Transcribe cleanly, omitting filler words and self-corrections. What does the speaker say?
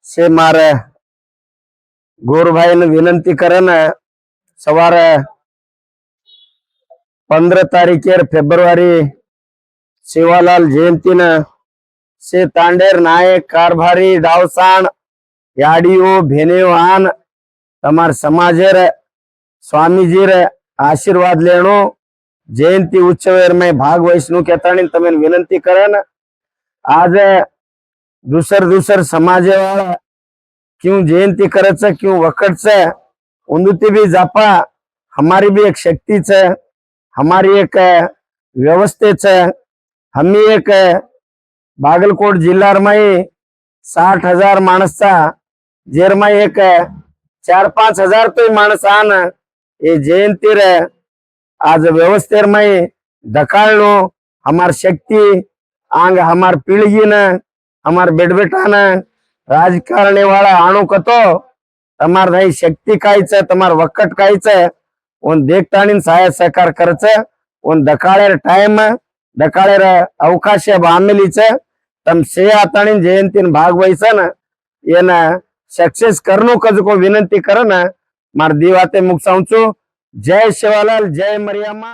से मार गोरभाई ने विनंती करन सवार 15 तारीखेर फेब्रुवारी शिवालाल जयंती से तांडेर नायक कारभारी डावसाण याडियो भेनेव आन तमार समाजेर स्वामीजीर आशीर्वाद लेनो जयंती उत्सवेर में भाग वैष्णु कहतानी तमें विनंती करन। आज दूसर समाजे वाला क्यों जयंती करच क्यों वकड़च उंदुती भी जापा हमारी भी एक शक्ति है, हमारी एक व्यवस्थित है। हम एक बागलकोट जिल्हा में 60,000 माणसा जेर में एक 4-5 हजार तो माणस आन ये जयंती रे आज व्यवस्थेर में दकाळनो हमार शक्ति आंग हमार पीढ़ी न हमार बेटा न राजकारणी वाला आणु कतो तमार नहीं शक्ति कायच तमार वक्कट कायच उन देखतानी सहाय सहकार करच उन दकाळेर टाइम दकाळेर अवकाश बामेलीच तम से आतानी जयंती भाग वैसन येन सक्सेस करनो कजको विनंती करन मार दीवाते मुक्साऊचू। जय शिवालाल जय मरियम्मा।